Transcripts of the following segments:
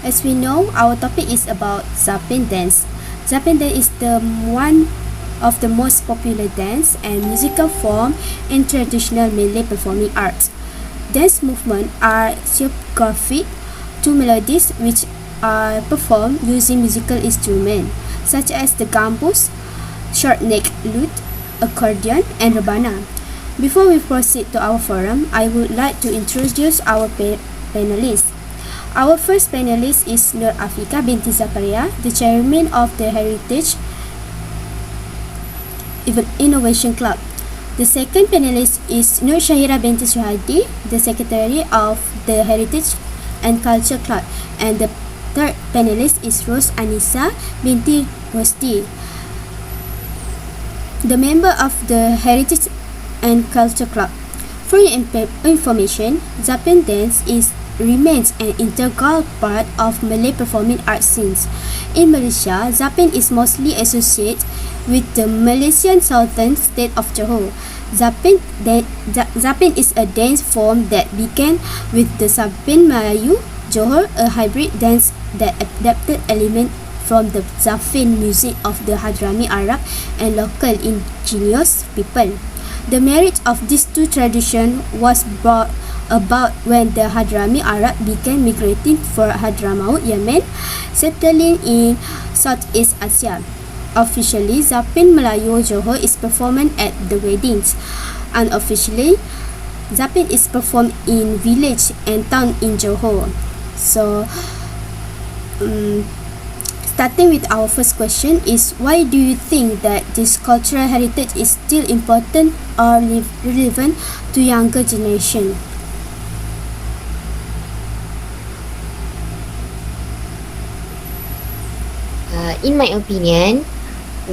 As we know, our topic is about Zapin dance. Zapin dance is the one of the most popular dance and musical form in traditional Malay performing arts. Dance movements are choreographed to melodies which are performed using musical instruments such as the gambus, short neck lute, accordion, and rebana. Before we proceed to our forum, I would like to introduce our panelists. Our first panelist is Nur Afika binti Zakaria, the chairman of the Heritage Innovation Club. The second panelist is Nur Shahira binti Suhadi, the secretary of the Heritage and Culture Club. And the third panelist is Rose Anissa binti Rosti, the member of the Heritage and Culture Club. For your information, Zapin dance remains an integral part of Malay performing arts scenes. In Malaysia, Zapin is mostly associated with the Malaysian southern state of Johor. Zapin is a dance form that began with the Zapin Melayu Johor, a hybrid dance that adapted elements from the Zapin music of the Hadrami Arab and local indigenous people. The marriage of these two traditions was brought about when the Hadrami Arab began migrating from Hadramaut, Yemen, settling in Southeast Asia. Officially, Zapin Melayu Johor is performed at the weddings. Unofficially, Zapin is performed in village and town in Johor. So, starting with our first question is, why do you think that this cultural heritage is still important or relevant to younger generation? In my opinion,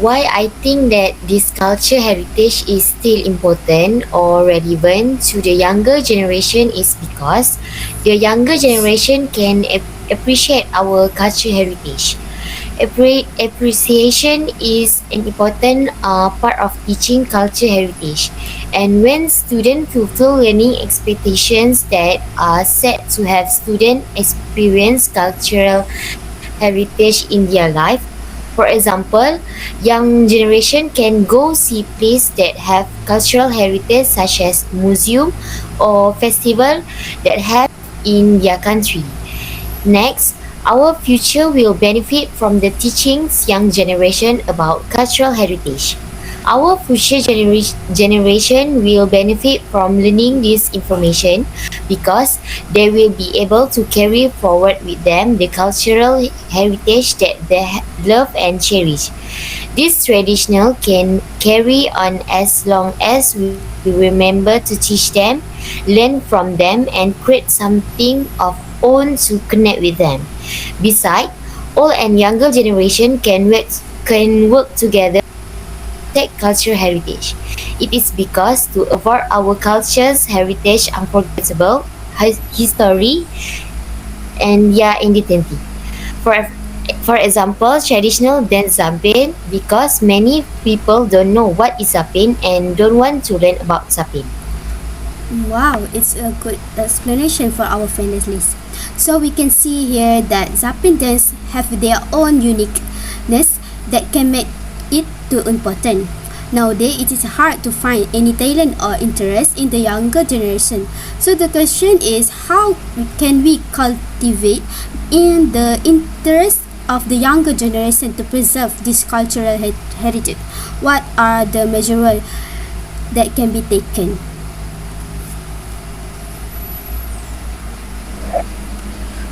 why I think that this culture heritage is still important or relevant to the younger generation is because the younger generation can appreciate our culture heritage. Appreciation is an important part of teaching culture heritage, and when students fulfill learning expectations that are set to have students experience cultural heritage in their life. For example, young generation can go see places that have cultural heritage such as museum or festival that have in their country. Next, our future will benefit from the teachings young generation about cultural heritage. Our future generation will benefit from learning this information because they will be able to carry forward with them the cultural heritage that they love and cherish. This traditional can carry on as long as we remember to teach them, learn from them, and create something of own to connect with them. Besides, old and younger generation can work together protect cultural heritage. It is because to avoid our culture's heritage unforgettable history and their identity. For example, traditional dance Zapin because many people don't know what is Zapin and don't want to learn about Zapin. Wow, it's a good explanation for our panelists. So we can see here that Zapin dance have their own uniqueness that can make it too important. Nowadays, it is hard to find any talent or interest in the younger generation. So the question is, how can we cultivate in the interest of the younger generation to preserve this cultural heritage? What are the measures that can be taken?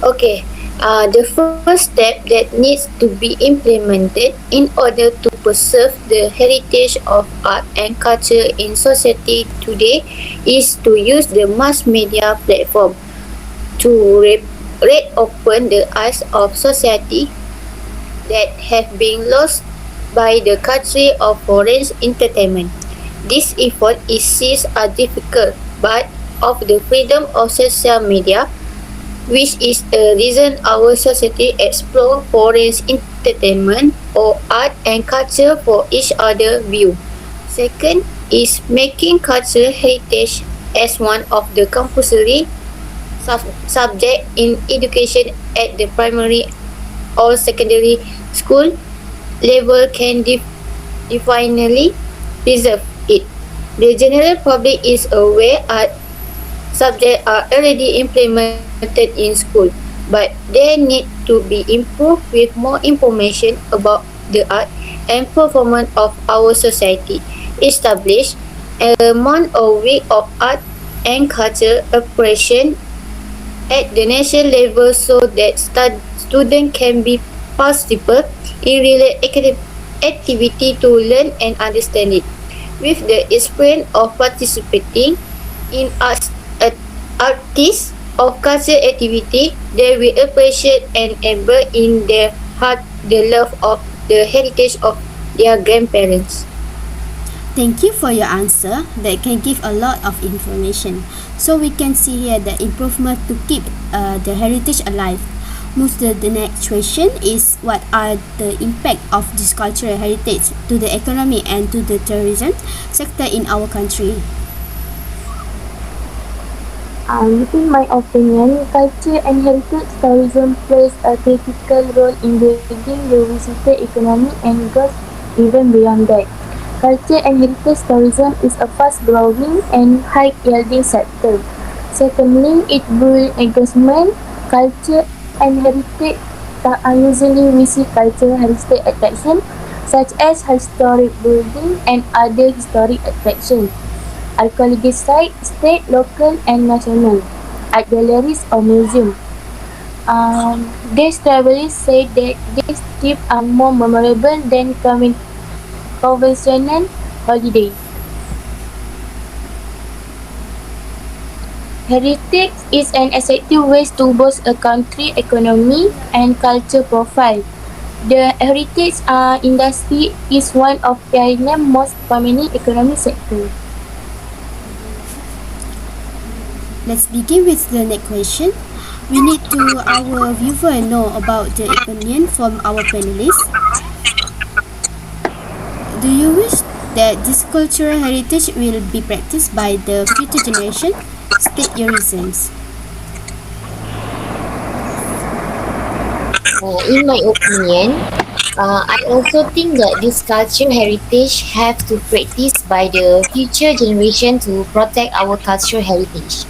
Okay, the first step that needs to be implemented in order to preserve the heritage of art and culture in society today is to use the mass media platform to reopen the eyes of society that have been lost by the culture of foreign entertainment. This effort is seized as difficult, but of the freedom of social media, which is the reason our society explore foreign entertainment or art and culture for each other view. Second is making cultural heritage as one of the compulsory subject in education at the primary or secondary school level can definitely preserve it. The general public is aware art subjects are already implemented in school, but they need to be improved with more information about the art and performance of our society. Establish a month or week of art and culture appreciation at the national level so that students can be participate in real academic activity to learn and understand it. With the experience of participating in artists of cultural activity, they will appreciate and embed in their heart the love of the heritage of their grandparents. Thank you for your answer. That can give a lot of information. So we can see here the improvement to keep the heritage alive. Move to the next question is what are the impact of this cultural heritage to the economy and to the tourism sector in our country? In my opinion, culture and heritage tourism plays a critical role in building the visitor economy and goes even beyond that. Culture and heritage tourism is a fast-growing and high-yielding sector. Secondly, it builds engagement. Culture and heritage are usually visit cultural heritage attractions such as historic buildings and other historic attractions. Archaeological sites, state, local and national, art galleries or museums. These travelers say that these trips are more memorable than conventional holiday. Heritage is an effective way to boost a country's economy and culture profile. The heritage industry is one of Vietnam's most prominent economic sectors. Let's begin with the next question. We need to our viewer know about the opinion from our panelists. Do you wish that this cultural heritage will be practiced by the future generation? State your reasons. In my opinion, I also think that this cultural heritage have to practice by the future generation to protect our cultural heritage.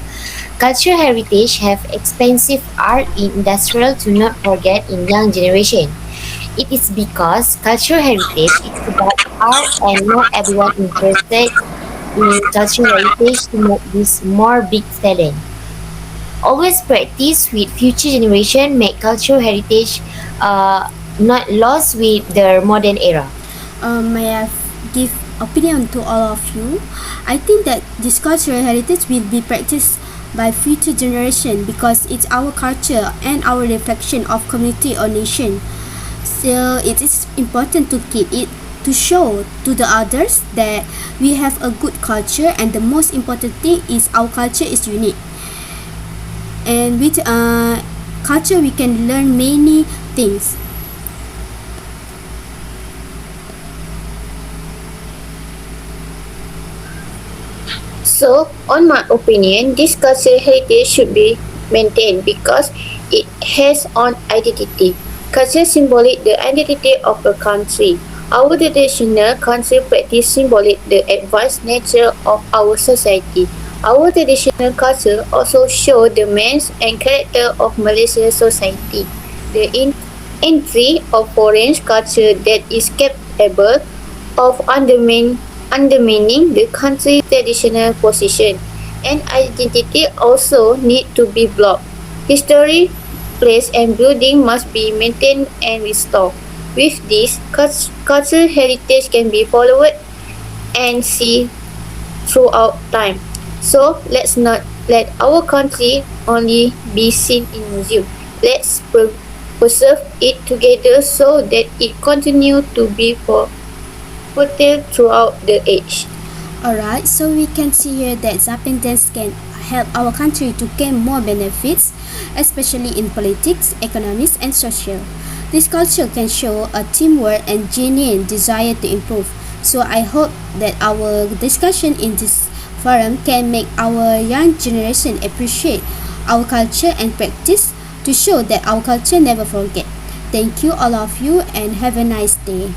Cultural heritage have expensive art in industrial to not forget in young generation. It is because cultural heritage is about art and not everyone interested in cultural heritage to make this more big talent. Always practice with future generation make cultural heritage not lost with the modern era. May I give opinion to all of you? I think that this cultural heritage will be practiced by future generation because it's our culture and our reflection of community or nation. So it is important to keep it to show to the others that we have a good culture and the most important thing is our culture is unique. And with culture we can learn many things. So, on my opinion, this cultural heritage should be maintained because it has own identity. Culture symbolic the identity of a country. Our traditional country practice symbolic the advanced nature of our society. Our traditional culture also show the means and character of Malaysian society. The entry of foreign culture that is capable of undermining the country's traditional position and identity also need to be blocked. History, place and building must be maintained and restored. With this, cultural heritage can be followed and seen throughout time. So let's not let our country only be seen in museum. Let's preserve it together so that it continue to be fertile throughout the age. Alright, so we can see here that Zapin dance can help our country to gain more benefits, especially in politics, economics, and social. This culture can show a teamwork and genuine desire to improve. So I hope that our discussion in this forum can make our young generation appreciate our culture and practice to show that our culture never forget. Thank you all of you and have a nice day.